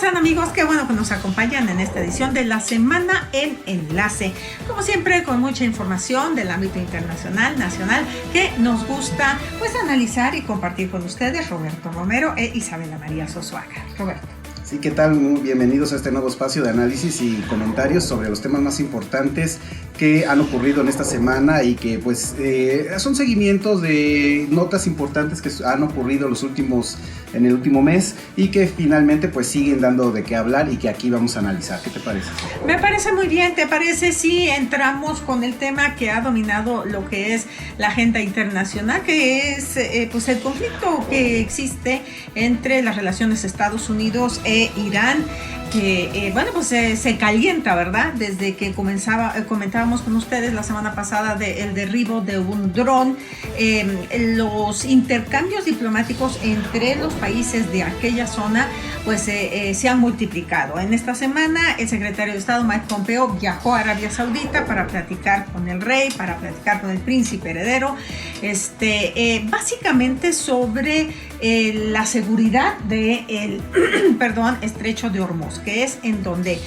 están, amigos? Qué bueno que nos acompañan en esta edición de La Semana en Enlace. Como siempre, con mucha información del ámbito internacional, nacional, que nos gusta pues analizar y compartir con ustedes, Roberto Romero e Isabela María Sosuaga. Roberto. Sí, ¿qué tal? Muy bienvenidos a este nuevo espacio de análisis y comentarios sobre los temas más importantes que han ocurrido en esta semana y que pues son seguimientos de notas importantes que han ocurrido en el último mes y que finalmente pues siguen dando de qué hablar y que aquí vamos a analizar. ¿Qué te parece? Me parece muy bien. ¿Te parece si entramos con el tema que ha dominado lo que es la agenda internacional, que es pues el conflicto que existe entre las relaciones Estados Unidos e Irán? Que se calienta, ¿verdad? Desde que comentábamos con ustedes la semana pasada del derribo de un dron, los intercambios diplomáticos entre los países de aquella zona pues se han multiplicado. En esta semana el secretario de Estado Mike Pompeo viajó a Arabia Saudita para platicar con el rey, para platicar con el príncipe heredero, básicamente sobre la seguridad del estrecho de Hormuz, que es en donde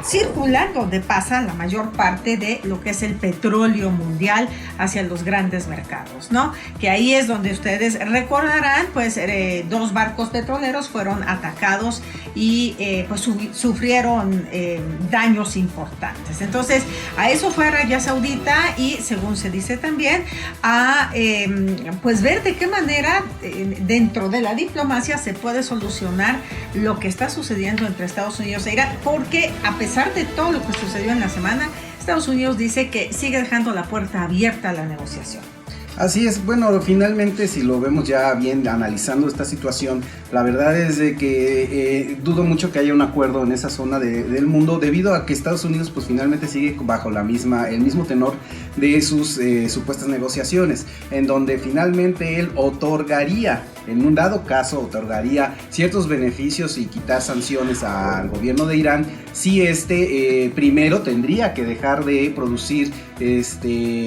circula, donde pasa la mayor parte de lo que es el petróleo mundial hacia los grandes mercados, ¿no? Que ahí es donde ustedes recordarán, pues dos barcos petroleros fueron atacados y sufrieron daños importantes. Entonces, a eso fue Arabia Saudita y, según se dice también, a ver de qué manera dentro de la diplomacia se puede solucionar lo que está sucediendo entre Estados Unidos e Irán, porque a pesar de todo lo que sucedió en la semana, Estados Unidos dice que sigue dejando la puerta abierta a la negociación. Así es, bueno, finalmente si lo vemos ya bien analizando esta situación, la verdad es de que dudo mucho que haya un acuerdo en esa zona del mundo, debido a que Estados Unidos pues finalmente sigue bajo el mismo tenor de sus supuestas negociaciones, en donde finalmente él otorgaría, en un dado caso, ciertos beneficios y quitar sanciones al gobierno de Irán si primero tendría que dejar de producir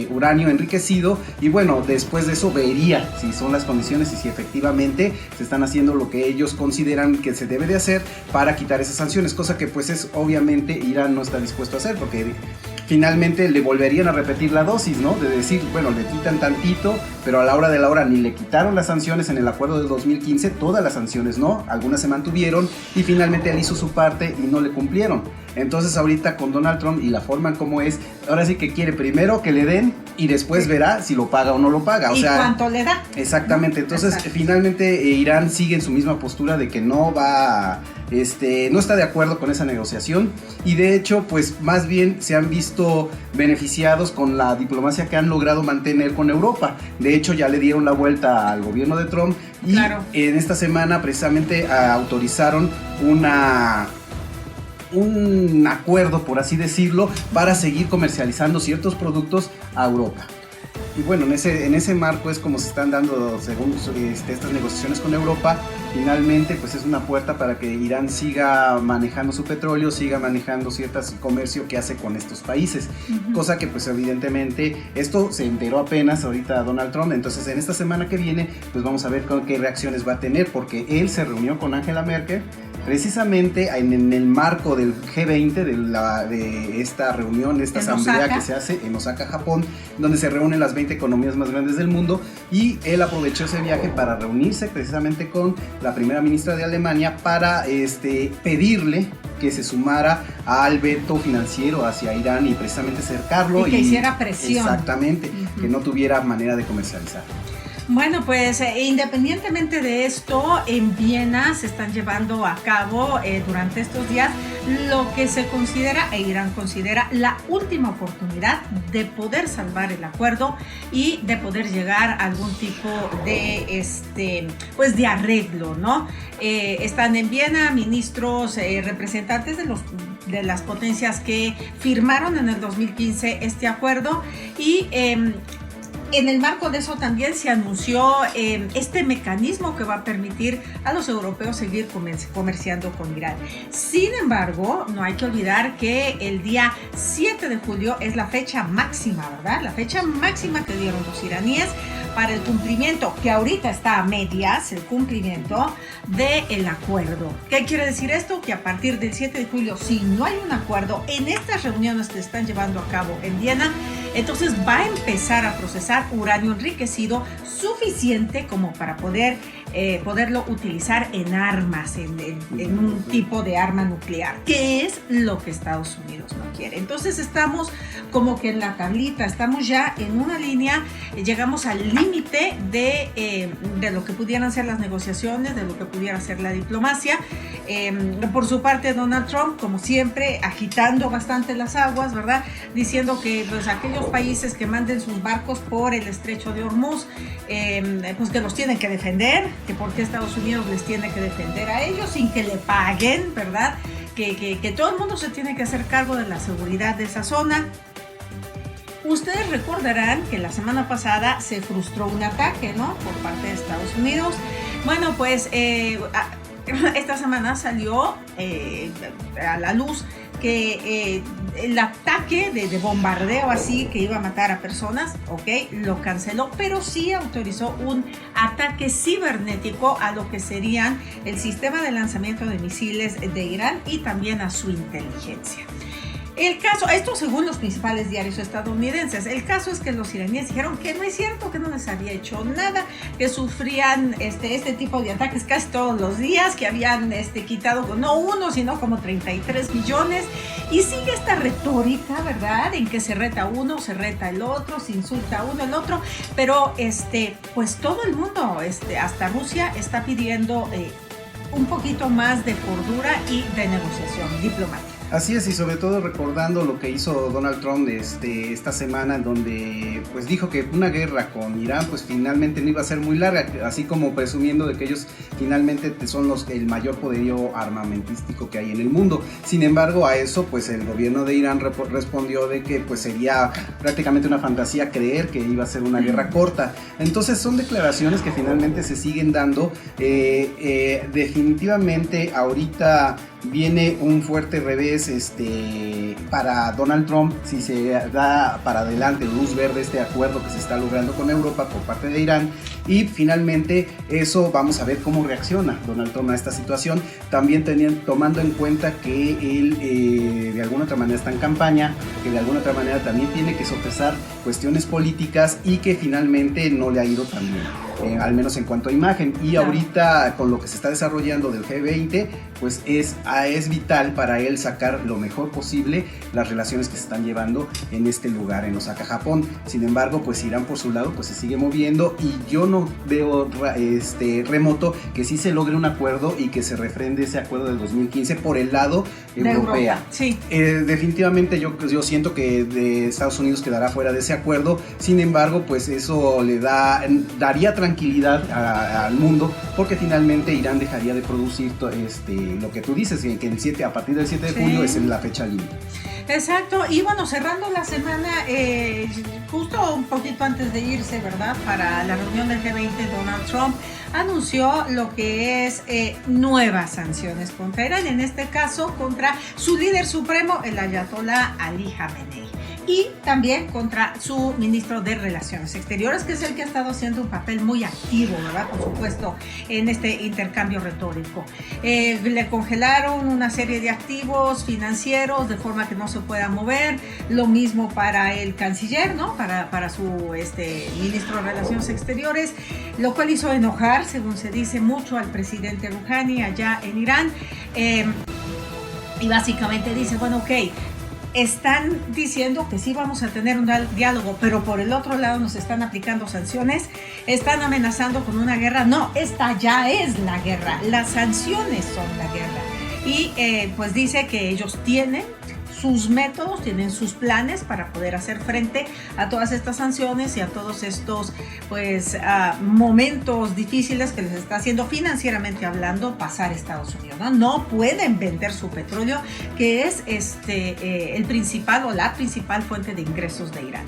uranio enriquecido, y bueno, después de eso vería si son las condiciones y si efectivamente se están haciendo lo que ellos consideran que se debe de hacer para quitar esas sanciones, cosa que pues es obviamente Irán no está dispuesto a hacer, porque finalmente le volverían a repetir la dosis, ¿no? De decir, bueno, le quitan tantito, pero a la hora de la hora ni le quitaron las sanciones en el acuerdo del 2015, todas las sanciones no, algunas se mantuvieron y finalmente él hizo su parte y no le cumplieron. Entonces ahorita con Donald Trump y la forma en cómo es, ahora sí que quiere primero que le den y después verá si lo paga o no lo paga. ¿Y cuánto le da? Exactamente, entonces finalmente Irán sigue en su misma postura de que no está de acuerdo con esa negociación, y de hecho pues más bien se han visto beneficiados con la diplomacia que han logrado mantener con Europa. De hecho ya le dieron la vuelta al gobierno de Trump y claro, en esta semana precisamente autorizaron un acuerdo, por así decirlo, para seguir comercializando ciertos productos a Europa. Y bueno, en ese marco es como se están dando, según estas negociaciones con Europa. Finalmente pues es una puerta para que Irán siga manejando su petróleo, siga manejando ciertos comercio que hace con estos países, cosa que pues evidentemente esto se enteró apenas ahorita Donald Trump. Entonces en esta semana que viene pues vamos a ver qué reacciones va a tener, porque él se reunió con Angela Merkel precisamente en el marco del G20, de esta reunión, de esta asamblea que se hace en Osaka, Japón, donde se reúnen las 20 economías más grandes del mundo, y él aprovechó ese viaje para reunirse precisamente con la primera ministra de Alemania para pedirle que se sumara al veto financiero hacia Irán y precisamente cercarlo y que hiciera presión. Exactamente, que no tuviera manera de comercializar. Bueno, pues independientemente de esto, en Viena se están llevando a cabo durante estos días lo que se considera, e Irán considera, la última oportunidad de poder salvar el acuerdo y de poder llegar a algún tipo de, de arreglo, ¿no? Están en Viena ministros, representantes de las potencias que firmaron en el 2015 este acuerdo, y En el marco de eso también se anunció este mecanismo que va a permitir a los europeos seguir comerciando con Irán. Sin embargo, no hay que olvidar que el día 7 de julio es la fecha máxima, ¿verdad? La fecha máxima que dieron los iraníes para el cumplimiento, que ahorita está a medias, el cumplimiento del acuerdo. ¿Qué quiere decir esto? Que a partir del 7 de julio, si no hay un acuerdo en estas reuniones que se están llevando a cabo en Viena, entonces va a empezar a procesar uranio enriquecido suficiente como para poderlo utilizar en armas, en un tipo de arma nuclear, que es lo que Estados Unidos no quiere. Entonces estamos como que en la tablita, estamos ya en una línea, llegamos al límite de lo que pudieran ser las negociaciones, de lo que pudiera ser la diplomacia. Por su parte, Donald Trump, como siempre, agitando bastante las aguas, ¿verdad? Diciendo que pues, aquellos países que manden sus barcos por el estrecho de Hormuz, pues que los tienen que defender, que porque Estados Unidos les tiene que defender a ellos sin que le paguen, ¿verdad? Que todo el mundo se tiene que hacer cargo de la seguridad de esa zona. Ustedes recordarán que la semana pasada se frustró un ataque, ¿no? Por parte de Estados Unidos. Bueno, pues esta semana salió a la luz que el ataque de bombardeo así que iba a matar a personas, ok, lo canceló, pero sí autorizó un ataque cibernético a lo que serían el sistema de lanzamiento de misiles de Irán y también a su inteligencia. El caso, esto según los principales diarios estadounidenses, el caso es que los iraníes dijeron que no es cierto, que no les había hecho nada, que sufrían este tipo de ataques casi todos los días, que habían quitado no uno, sino como 33 millones, y sigue esta retórica, ¿verdad?, en que se reta uno, se reta el otro, se insulta uno el otro, pero pues todo el mundo, hasta Rusia está pidiendo un poquito más de cordura y de negociación diplomática. Así es, y sobre todo recordando lo que hizo Donald Trump esta semana, en donde pues dijo que una guerra con Irán pues finalmente no iba a ser muy larga, así como presumiendo de que ellos finalmente son el mayor poderío armamentístico que hay en el mundo. Sin embargo, a eso pues el gobierno de Irán respondió de que pues sería prácticamente una fantasía creer que iba a ser una guerra corta. Entonces son declaraciones que finalmente se siguen dando. Definitivamente ahorita viene un fuerte revés para Donald Trump si se da para adelante luz verde este acuerdo que se está logrando con Europa por parte de Irán, y finalmente eso vamos a ver cómo reacciona Donald Trump a esta situación, también tomando en cuenta que él de alguna otra manera está en campaña, que de alguna otra manera también tiene que sopesar cuestiones políticas y que finalmente no le ha ido tan bien, al menos en cuanto a imagen, y ahorita con lo que se está desarrollando del G20 pues es vital para él sacar lo mejor posible las relaciones que se están llevando en este lugar, en Osaka, Japón. Sin embargo, pues Irán por su lado pues se sigue moviendo, y yo no veo remoto que sí se logre un acuerdo y que se refrende ese acuerdo del 2015 por el lado europeo. Sí. Definitivamente yo siento que de Estados Unidos quedará fuera de ese acuerdo. Sin embargo, pues eso le daría tranquilidad al mundo, porque finalmente Irán dejaría de producir lo que tú dices, que a partir del 7 de julio es la fecha límite. Exacto, y bueno, cerrando la semana, justo un poquito antes de irse, ¿verdad?, para la reunión del G20, Donald Trump anunció lo que es nuevas sanciones contra Irán, en este caso contra su líder supremo, el ayatolá Ali Khamenei, y también contra su ministro de Relaciones Exteriores, que es el que ha estado haciendo un papel muy activo, ¿verdad?, por supuesto, en este intercambio retórico. Le congelaron una serie de activos financieros de forma que no se pueda mover, lo mismo para el canciller, ¿no?, para su ministro de Relaciones Exteriores, lo cual hizo enojar, según se dice, mucho al presidente Rouhani allá en Irán, y básicamente dice, bueno, ok, están diciendo que sí vamos a tener un diálogo, pero por el otro lado nos están aplicando sanciones, están amenazando con una guerra. No, esta ya es la guerra, las sanciones son la guerra. Y pues dice que ellos tienen sus métodos, tienen sus planes para poder hacer frente a todas estas sanciones y a todos estos momentos difíciles que les está haciendo financieramente hablando pasar Estados Unidos, ¿no? No pueden vender su petróleo, que es el principal o la principal fuente de ingresos de Irán.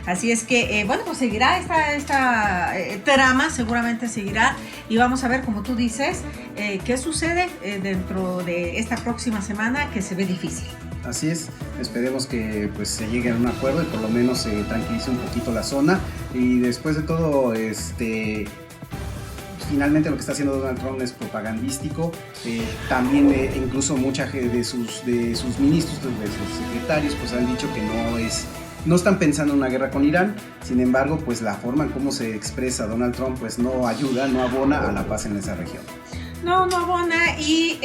Así es que, bueno, pues seguirá esta trama, seguramente seguirá, y vamos a ver, como tú dices, qué sucede dentro de esta próxima semana, que se ve difícil. Así es, esperemos que pues se llegue a un acuerdo y por lo menos se tranquilice un poquito la zona, y después de todo, finalmente lo que está haciendo Donald Trump es propagandístico. También incluso muchas de sus ministros, de sus secretarios, pues han dicho que no están pensando en una guerra con Irán. Sin embargo, pues la forma en cómo se expresa Donald Trump pues no ayuda, no abona a la paz en esa región. No abona, y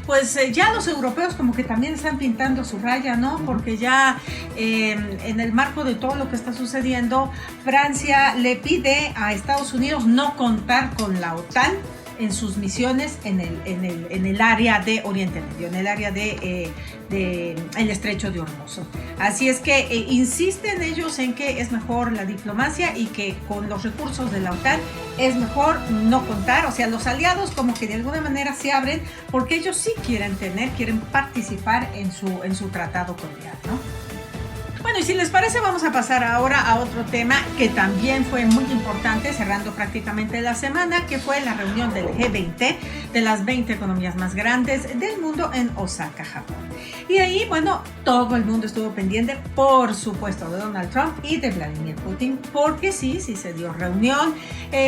pues ya los europeos como que también están pintando su raya, ¿no? Porque ya en el marco de todo lo que está sucediendo, Francia le pide a Estados Unidos no contar con la OTAN en sus misiones en el área de Oriente Medio, en el área de el estrecho de Hormuz. Así es que insisten ellos en que es mejor la diplomacia y que con los recursos de la OTAN es mejor no contar. O sea, los aliados como que de alguna manera se abren porque ellos sí quieren participar en su tratado con Irán, ¿no? Bueno, y si les parece, vamos a pasar ahora a otro tema que también fue muy importante, cerrando prácticamente la semana, que fue la reunión del G20, de las 20 economías más grandes del mundo en Osaka, Japón. Y ahí, bueno, todo el mundo estuvo pendiente, por supuesto, de Donald Trump y de Vladimir Putin, porque sí se dio reunión.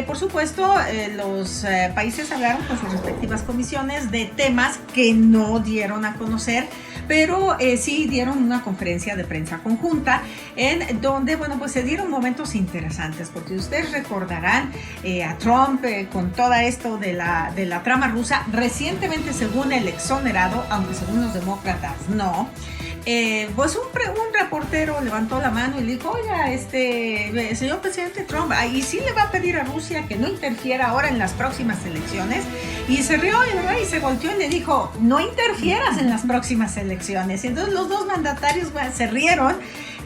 Por supuesto, los países hablaron con sus respectivas comisiones de temas que no dieron a conocer, pero sí dieron una conferencia de prensa conjunta en donde, bueno, pues se dieron momentos interesantes, porque ustedes recordarán a Trump con todo esto de la trama rusa, recientemente según el exonerado, aunque según los demócratas no, pues un reportero levantó la mano y le dijo, oiga, señor presidente Trump, ¿y sí le va a pedir a Rusia que no interfiera ahora en las próximas elecciones? Y se rió, ¿verdad? Y se volteó y le dijo, no interfieras en las próximas elecciones. Y entonces los dos mandatarios, bueno, se rieron.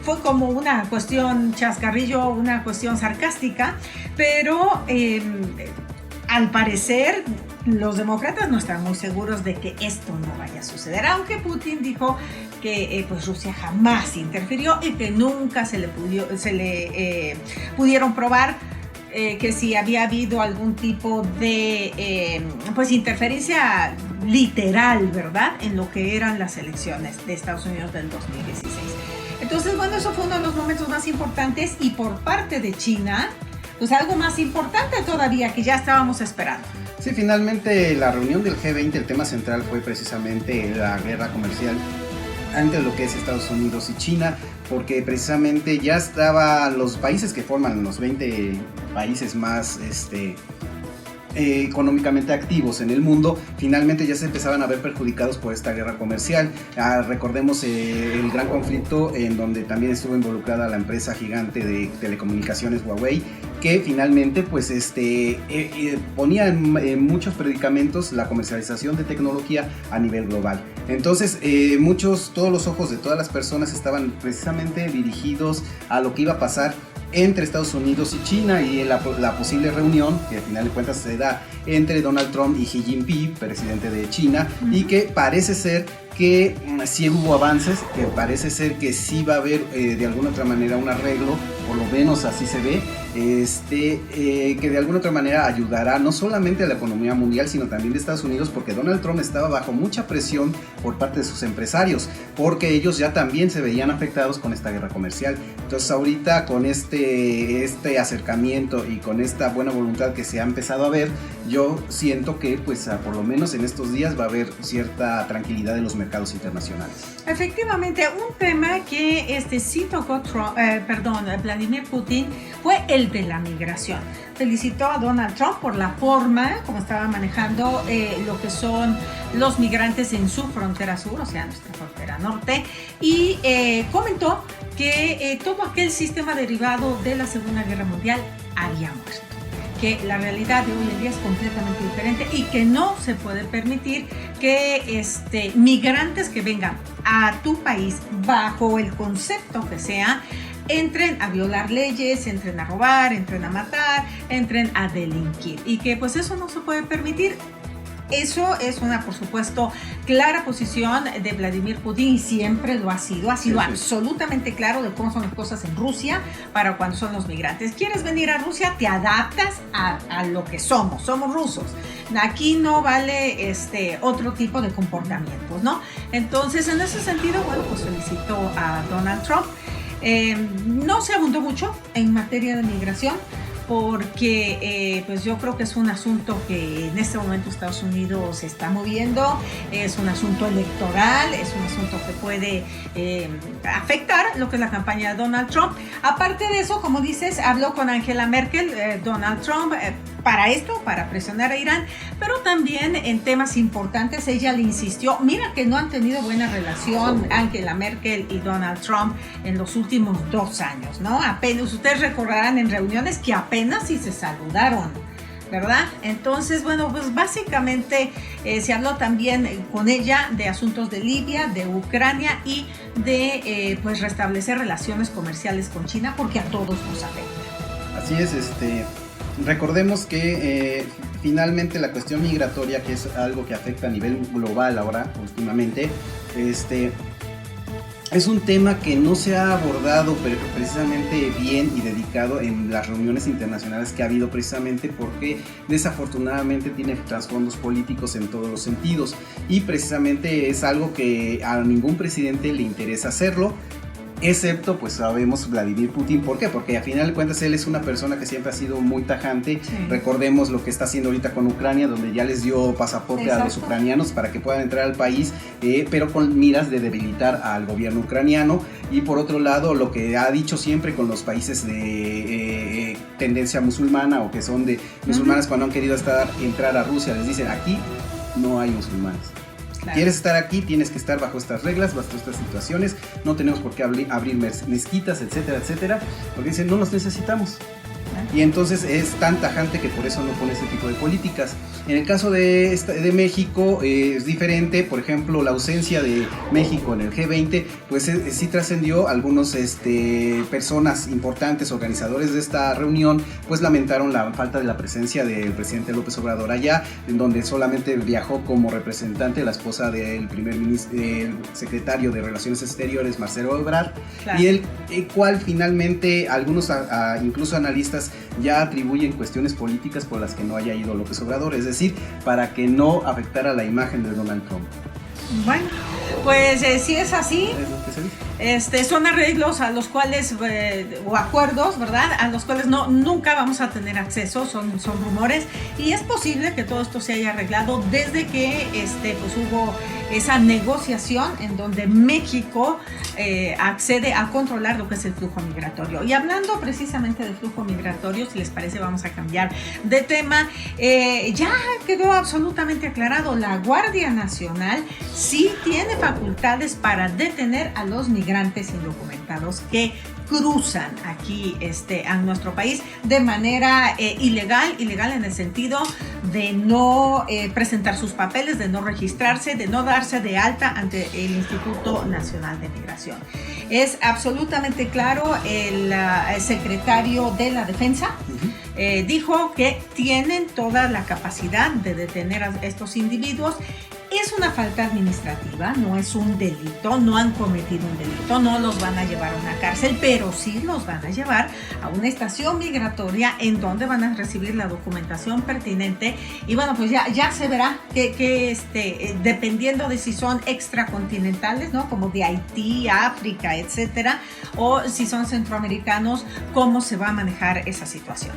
Fue como una cuestión chascarrillo, una cuestión sarcástica, pero al parecer los demócratas no están muy seguros de que esto no vaya a suceder, aunque Putin dijo que pues Rusia jamás interfirió y que nunca se le pudieron probar que si había habido algún tipo de pues interferencia literal, ¿verdad?, en lo que eran las elecciones de Estados Unidos del 2016. Entonces, bueno, eso fue uno de los momentos más importantes, y por parte de China, pues algo más importante todavía que ya estábamos esperando. Sí, finalmente la reunión del G20, el tema central fue precisamente la guerra comercial entre lo que es Estados Unidos y China, porque precisamente ya estaban los países que forman los 20 países más económicamente activos en el mundo, finalmente ya se empezaban a ver perjudicados por esta guerra comercial. Recordemos el gran conflicto en donde también estuvo involucrada la empresa gigante de telecomunicaciones Huawei, que finalmente pues ponía en muchos predicamentos la comercialización de tecnología a nivel global. Entonces todos los ojos de todas las personas estaban precisamente dirigidos a lo que iba a pasar entre Estados Unidos y China, y la posible reunión que al final de cuentas se da entre Donald Trump y Xi Jinping, presidente de China, y que parece ser que sí hubo avances, que parece ser que sí va a haber de alguna otra manera un arreglo, por lo menos así se ve, que de alguna otra manera ayudará no solamente a la economía mundial, sino también de Estados Unidos, porque Donald Trump estaba bajo mucha presión por parte de sus empresarios, porque ellos ya también se veían afectados con esta guerra comercial. Entonces ahorita con este acercamiento y con esta buena voluntad que se ha empezado a ver, yo siento que pues por lo menos en estos días va a haber cierta tranquilidad en los mercados internacionales. Efectivamente, un tema que sí tocó Vladimir Putin fue el de la migración. Felicitó a Donald Trump por la forma como estaba manejando lo que son los migrantes en su frontera sur, o sea, nuestra frontera norte, y comentó que todo aquel sistema derivado de la Segunda Guerra Mundial había muerto, que la realidad de hoy en día es completamente diferente y que no se puede permitir que migrantes que vengan a tu país bajo el concepto que sea, entren a violar leyes, entren a robar, entren a matar, entren a delinquir, y que pues eso no se puede permitir. Eso es una, por supuesto, clara posición de Vladimir Putin y siempre lo ha sido. Ha sido absolutamente claro de cómo son las cosas en Rusia para cuando son los migrantes. ¿Quieres venir a Rusia? Te adaptas a lo que somos rusos. Aquí no vale otro tipo de comportamientos, ¿no? Entonces, en ese sentido, bueno, pues felicito a Donald Trump. No se abundó mucho en materia de migración, porque pues yo creo que es un asunto que en este momento Estados Unidos se está moviendo, es un asunto electoral, es un asunto que puede afectar lo que es la campaña de Donald Trump. Aparte de eso, como dices, habló con Angela Merkel, Donald Trump, para presionar a Irán, pero también en temas importantes ella le insistió. Mira que no han tenido buena relación Angela Merkel y Donald Trump en los últimos 2 años, ¿no? Apenas, ustedes recordarán en reuniones que apenas si se saludaron, ¿verdad? Entonces, bueno, pues básicamente se habló también con ella de asuntos de Libia, de Ucrania y de pues restablecer relaciones comerciales con China, porque a todos nos afecta. Así es, recordemos que finalmente la cuestión migratoria, que es algo que afecta a nivel global ahora, últimamente, es un tema que no se ha abordado precisamente bien y dedicado en las reuniones internacionales que ha habido, precisamente porque desafortunadamente tiene trasfondos políticos en todos los sentidos, y precisamente es algo que a ningún presidente le interesa hacerlo, excepto, pues sabemos, Vladimir Putin. ¿Por qué? Porque a final de cuentas él es una persona que siempre ha sido muy tajante. Sí. Recordemos lo que está haciendo ahorita con Ucrania, donde ya les dio pasaporte Exacto. a los ucranianos para que puedan entrar al país, pero con miras de debilitar al gobierno ucraniano. Y por otro lado, lo que ha dicho siempre con los países de tendencia musulmana, o que son de musulmanes, cuando han querido entrar a Rusia, les dicen: aquí no hay musulmanes. Claro. ¿Quieres estar aquí? Tienes que estar bajo estas reglas, bajo estas situaciones. No tenemos por qué abrir mezquitas, etcétera, etcétera. Porque dicen: no los necesitamos. Y entonces es tan tajante que por eso no pone ese tipo de políticas. En el caso de México es diferente. Por ejemplo, la ausencia de México en el G20, pues sí trascendió. Algunos personas importantes, organizadores de esta reunión, pues lamentaron la falta de la presencia del presidente López Obrador allá, en donde solamente viajó como representante la esposa del el secretario de Relaciones Exteriores, Marcelo Ebrard, claro. Y el cual finalmente algunos incluso analistas ya atribuyen cuestiones políticas por las que no haya ido López Obrador, es decir, para que no afectara la imagen de Donald Trump. Bueno, pues si es así, son arreglos a los cuales, o acuerdos, ¿verdad?, a los cuales nunca vamos a tener acceso, son rumores, y es posible que todo esto se haya arreglado desde que pues hubo esa negociación en donde México accede a controlar lo que es el flujo migratorio. Y hablando precisamente del flujo migratorio, si les parece, vamos a cambiar de tema. Ya quedó absolutamente aclarado: la Guardia Nacional sí tiene facultades para detener a los migrantes indocumentados que cruzan aquí a nuestro país de manera ilegal en el sentido de no presentar sus papeles, de no registrarse, de no darse de alta ante el Instituto Nacional de Migración. Es absolutamente claro, el secretario de la Defensa dijo que tienen toda la capacidad de detener a estos individuos. Es una falta administrativa, no es un delito, no han cometido un delito, no los van a llevar a una cárcel, pero sí los van a llevar a una estación migratoria en donde van a recibir la documentación pertinente. Y bueno, pues ya se verá que dependiendo de si son extracontinentales, ¿no?, como de Haití, África, etcétera, o si son centroamericanos, cómo se va a manejar esa situación.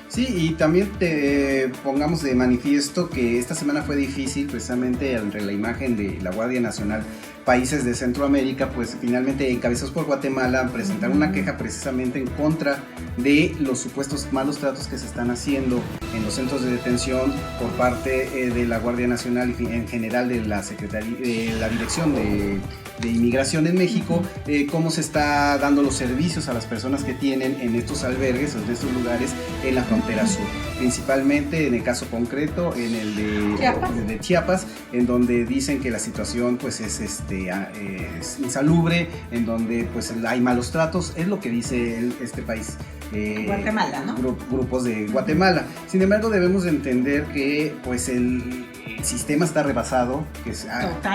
Sí, y también te pongamos de manifiesto que esta semana fue difícil precisamente entre la imagen de la Guardia Nacional. Países de Centroamérica, pues finalmente encabezados por Guatemala, presentaron una queja precisamente en contra de los supuestos malos tratos que se están haciendo en los centros de detención por parte de la Guardia Nacional y en general de la Secretaría, de la Dirección de Inmigración en México, cómo se está dando los servicios a las personas que tienen en estos albergues, en estos lugares en la frontera sur, principalmente en el caso concreto en el de Chiapas, en donde dicen que la situación pues es insalubre, en donde pues hay malos tratos, es lo que dice este país. Guatemala, ¿no? Grupos de Guatemala. Sin embargo, debemos de entender que pues sistema está rebasado, que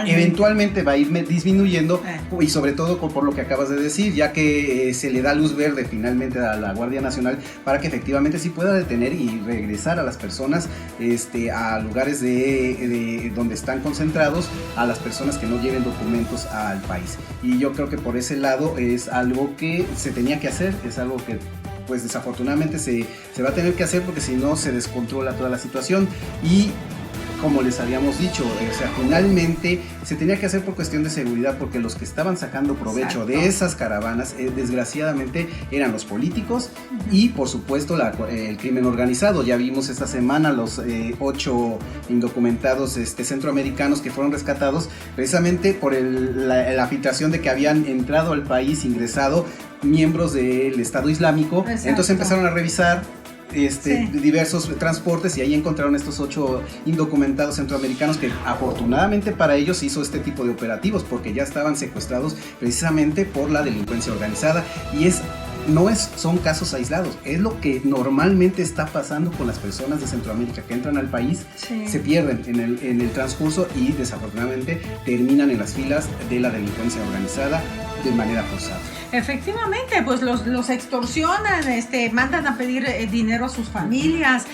eventualmente va a ir disminuyendo, y sobre todo por lo que acabas de decir, ya que se le da luz verde finalmente a la Guardia Nacional para que efectivamente sí pueda detener y regresar a las personas a lugares de donde están concentrados, a las personas que no lleven documentos al país. Y yo creo que por ese lado es algo que se tenía que hacer, es algo que pues desafortunadamente se va a tener que hacer, porque si no se descontrola toda la situación. Y como les habíamos dicho, finalmente se tenía que hacer por cuestión de seguridad, porque los que estaban sacando provecho de esas caravanas, desgraciadamente, eran los políticos y, por supuesto, el crimen organizado. Ya vimos esta semana los 8 indocumentados centroamericanos que fueron rescatados precisamente por la filtración de que habían entrado al país, ingresado miembros del Estado Islámico. Exacto. Entonces empezaron a revisar diversos transportes, y ahí encontraron estos 8 indocumentados centroamericanos, que afortunadamente para ellos hizo este tipo de operativos, porque ya estaban secuestrados precisamente por la delincuencia organizada. Y son casos aislados, es lo que normalmente está pasando con las personas de Centroamérica que entran al país. Se pierden en el transcurso y desafortunadamente terminan en las filas de la delincuencia organizada de manera forzada. Efectivamente, pues los extorsionan, mandan a pedir dinero a sus familias,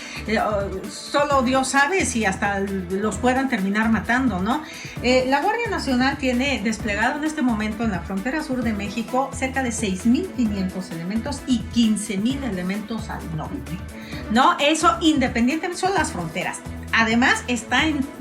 solo Dios sabe si hasta los puedan terminar matando, ¿no? La Guardia Nacional tiene desplegado en este momento en la frontera sur de México cerca de 6,500 elementos y 15,000 elementos al norte, ¿no? Eso independientemente son las fronteras. Además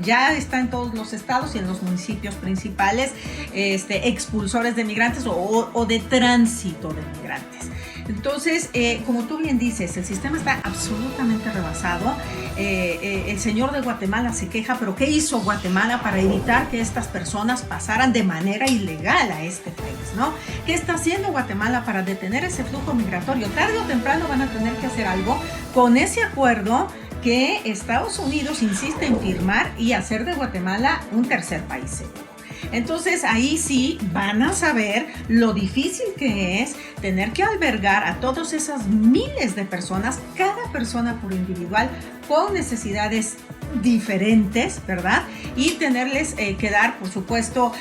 ya está en todos los estados y en los municipios principales expulsores de migrantes o de tránsito de migrantes. Entonces, como tú bien dices, el sistema está absolutamente rebasado. El señor de Guatemala se queja, pero ¿qué hizo Guatemala para evitar que estas personas pasaran de manera ilegal a este país, ¿no? ¿Qué está haciendo Guatemala para detener ese flujo migratorio? Tarde o temprano van a tener que hacer algo con ese acuerdo que Estados Unidos insiste en firmar y hacer de Guatemala un tercer país seguro. Entonces ahí sí van a saber lo difícil que es tener que albergar a todas esas miles de personas, cada persona por individual, con necesidades diferentes, ¿verdad? Y tenerles que dar, por supuesto,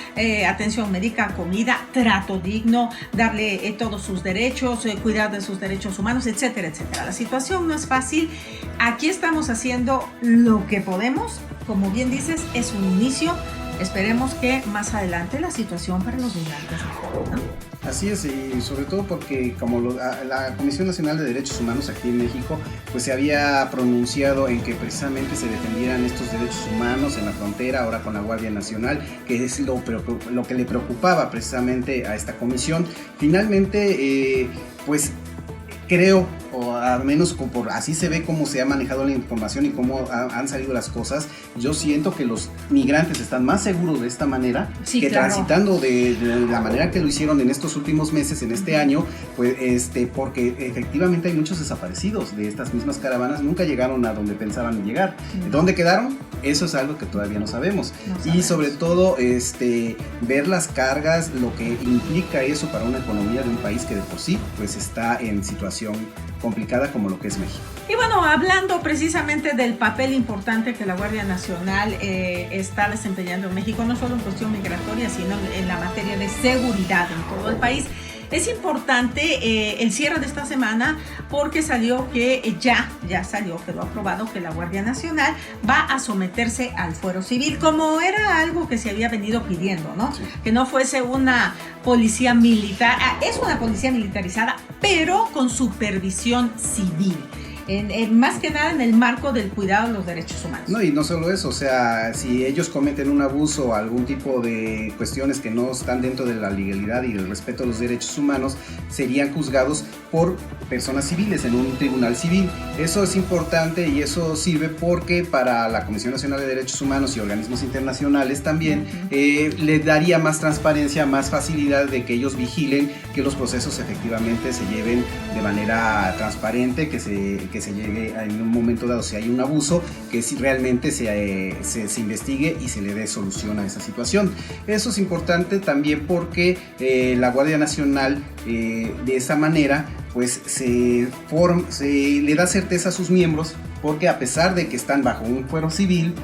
atención médica, comida, trato digno, darle todos sus derechos, cuidar de sus derechos humanos, etcétera, etcétera. La situación no es fácil. Aquí estamos haciendo lo que podemos. Como bien dices, es un inicio. Esperemos que más adelante la situación para los migrantes mejore, ¿no? Así es, y sobre todo porque como la Comisión Nacional de Derechos Humanos aquí en México pues se había pronunciado en que precisamente se defendieran estos derechos humanos en la frontera, ahora con la Guardia Nacional, que es lo que le preocupaba precisamente a esta comisión. Finalmente, pues creo, o al menos así se ve cómo se ha manejado la información y cómo han salido las cosas, yo siento que los migrantes están más seguros de esta manera, que claro, transitando de la manera que lo hicieron en estos últimos meses, en este año, pues porque efectivamente hay muchos desaparecidos de estas mismas caravanas, nunca llegaron a donde pensaban llegar. ¿Dónde quedaron? Eso es algo que todavía no sabemos. Y sobre todo ver las cargas, lo que implica eso para una economía de un país que de por sí pues está en situación complicada como lo que es México. Y bueno, hablando precisamente del papel importante que la Guardia Nacional está desempeñando en México, no solo en cuestión migratoria, sino en la materia de seguridad en todo el país. Es importante el cierre de esta semana porque salió que quedó aprobado que la Guardia Nacional va a someterse al fuero civil, como era algo que se había venido pidiendo, ¿no? Sí. Que no fuese una policía militar, es una policía militarizada, pero con supervisión civil. Más que nada en el marco del cuidado de los derechos humanos. No, y no solo eso, o sea, si ellos cometen un abuso o algún tipo de cuestiones que no están dentro de la legalidad y del respeto a los derechos humanos, serían juzgados por personas civiles en un tribunal civil. Eso es importante y eso sirve porque para la Comisión Nacional de Derechos Humanos y organismos internacionales también le daría más transparencia, más facilidad de que ellos vigilen que los procesos efectivamente se lleven de manera transparente, que se llegue en un momento dado, si hay un abuso, que si realmente se investigue y se le dé solución a esa situación. Eso es importante también porque la Guardia Nacional de esa manera pues se le da certeza a sus miembros, porque a pesar de que están bajo un fuero civil,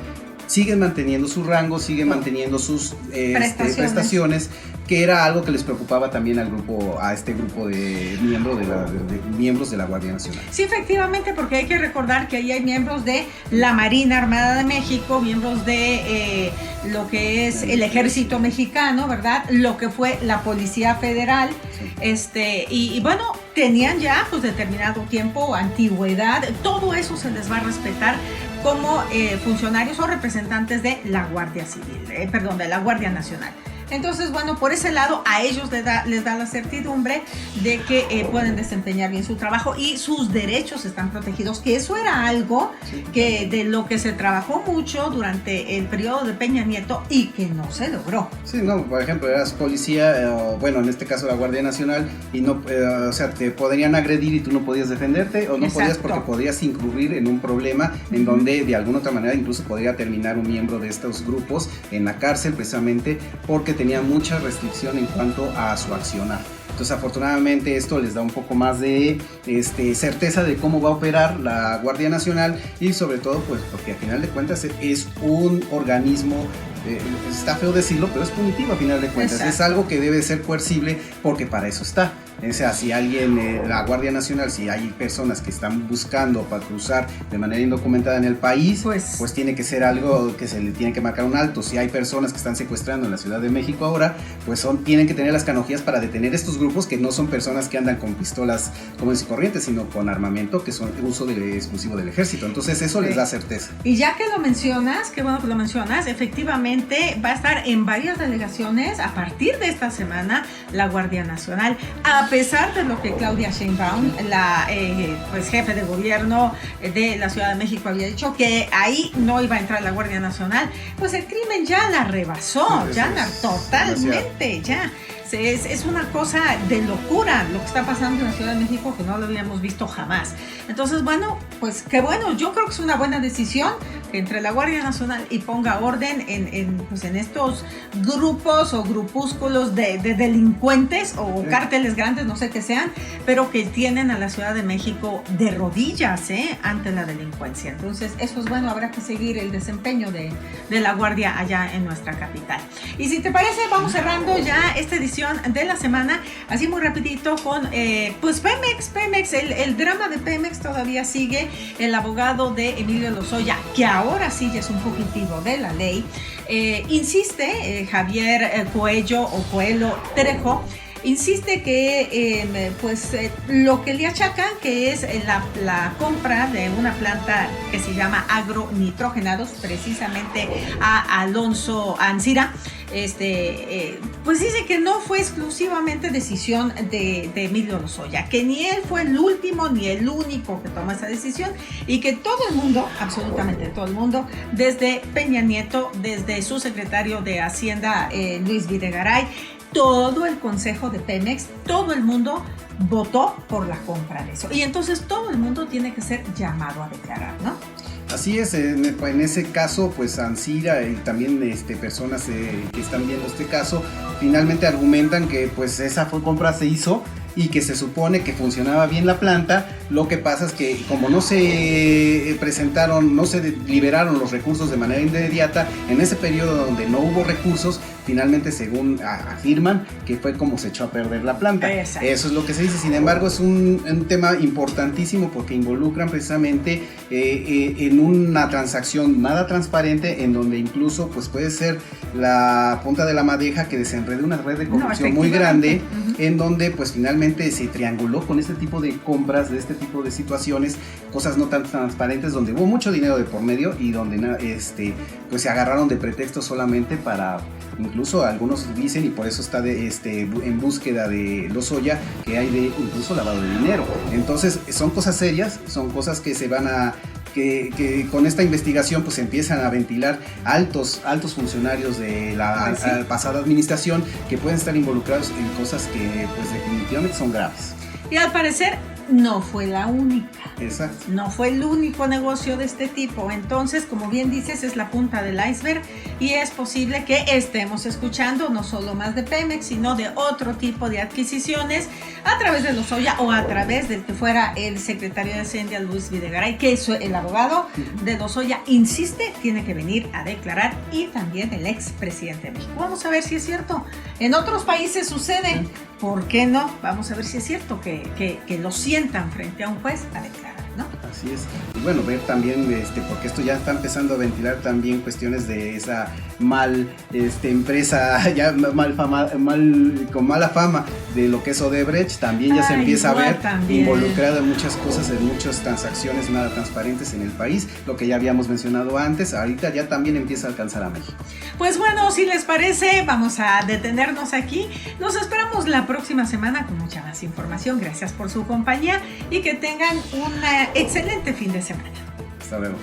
siguen manteniendo su rango, siguen manteniendo sus prestaciones, que era algo que les preocupaba también a este grupo de miembros de la Guardia Nacional. Sí, efectivamente, porque hay que recordar que ahí hay miembros de la Marina Armada de México, miembros de lo que es el Ejército Mexicano, ¿verdad? Lo que fue la Policía Federal, sí. Y bueno, tenían ya pues determinado tiempo, antigüedad, todo eso se les va a respetar como funcionarios o representantes de la Guardia Civil, de la Guardia Nacional. Entonces, bueno, por ese lado a ellos les da la certidumbre de que pueden desempeñar bien su trabajo y sus derechos están protegidos, que eso era algo que de lo que se trabajó mucho durante el periodo de Peña Nieto y que no se logró. Sí, no, por ejemplo, eras policía, bueno, en este caso la Guardia Nacional, y no, o sea, te podrían agredir y tú no podías defenderte, o no Exacto. podías porque podrías incurrir en un problema en donde de alguna otra manera incluso podría terminar un miembro de estos grupos en la cárcel, precisamente porque tenía mucha restricción en cuanto a su accionar. Entonces, afortunadamente, esto les da un poco más de certeza de cómo va a operar la Guardia Nacional y sobre todo, pues, porque al final de cuentas es un organismo, está feo decirlo, pero es punitivo a final de cuentas. Exacto. Es algo que debe ser coercible porque para eso está. O sea, si alguien, la Guardia Nacional, si hay personas que están buscando para cruzar de manera indocumentada en el país, pues tiene que ser algo que se le tiene que marcar un alto. Si hay personas que están secuestrando en la Ciudad de México ahora, pues tienen que tener las canonjías para detener estos grupos que no son personas que andan con pistolas comunes y corrientes, sino con armamento que son uso exclusivo del ejército. Entonces eso les da certeza. Y ya que lo mencionas, qué bueno que lo mencionas, efectivamente va a estar en varias delegaciones a partir de esta semana la Guardia Nacional. A pesar de lo que Claudia Sheinbaum, la pues jefe de gobierno de la Ciudad de México, había dicho que ahí no iba a entrar la Guardia Nacional, pues el crimen ya la rebasó, totalmente, ya. Es una cosa de locura lo que está pasando en la Ciudad de México, que no lo habíamos visto jamás. Entonces, bueno, pues qué bueno, yo creo que es una buena decisión que entre la Guardia Nacional y ponga orden en estos grupos o grupúsculos de delincuentes o cárteles grandes, no sé qué sean, pero que tienen a la Ciudad de México de rodillas ante la delincuencia. Entonces, eso es bueno, habrá que seguir el desempeño de la Guardia allá en nuestra capital. Y si te parece, vamos cerrando ya esta edición de la semana, así muy rapidito con pues Pemex, el drama de Pemex todavía sigue. El abogado de Emilio Lozoya, que ahora sí ya es un fugitivo de la ley, insiste, Javier Coelho Trejo, insiste que lo que le achacan, que es la compra de una planta que se llama Agronitrogenados, precisamente a Alonso Ancira, pues dice que no fue exclusivamente decisión de Emilio Lozoya, que ni él fue el último ni el único que tomó esa decisión, y que todo el mundo, absolutamente todo el mundo, desde Peña Nieto, desde su secretario de Hacienda, Luis Videgaray, todo el consejo de Pemex, todo el mundo votó por la compra de eso. Y entonces todo el mundo tiene que ser llamado a declarar, ¿no? Así es, en ese caso, pues Ancira y también personas que están viendo este caso, finalmente argumentan que pues esa compra se hizo y que se supone que funcionaba bien la planta. Lo que pasa es que como no se liberaron los recursos de manera inmediata, en ese periodo donde no hubo recursos, finalmente, según afirman, que fue como se echó a perder la planta. Exacto. Eso es lo que se dice. Sin embargo, es un tema importantísimo porque involucran precisamente en una transacción nada transparente, en donde incluso pues puede ser la punta de la madeja que desenrede una red de corrupción muy grande, en donde pues finalmente se trianguló con este tipo de compras, de este tipo de situaciones, cosas no tan transparentes, donde hubo mucho dinero de por medio y donde pues se agarraron de pretexto solamente para, incluso algunos dicen, y por eso está en búsqueda de Lozoya, que hay de incluso lavado de dinero. Entonces son cosas serias, son cosas que se van a que con esta investigación pues empiezan a ventilar altos funcionarios de la pasada administración, que pueden estar involucrados en cosas que pues definitivamente son graves. Y al parecer no fue la única. Exacto. No fue el único negocio de este tipo. Entonces, como bien dices, es la punta del iceberg y es posible que estemos escuchando no solo más de Pemex, sino de otro tipo de adquisiciones a través de Lozoya o a través del que fuera el secretario de Hacienda, Luis Videgaray, que es el abogado de Lozoya, insiste, tiene que venir a declarar, y también el expresidente de México. Vamos a ver si es cierto. En otros países sucede. ¿Por qué no? Vamos a ver si es cierto que lo sientan frente a un juez a declarar, ¿no? Así es. Y bueno, ver también, porque esto ya está empezando a ventilar también cuestiones de esa empresa ya con mala fama de lo que es Odebrecht, también ya se empieza a ver involucrada en muchas cosas, en muchas transacciones nada transparentes en el país, lo que ya habíamos mencionado antes, ahorita ya también empieza a alcanzar a México. Pues bueno, si les parece, vamos a detenernos aquí. Nos esperamos la próxima semana con mucha más información. Gracias por su compañía y que tengan un excelente fin de semana. Hasta luego.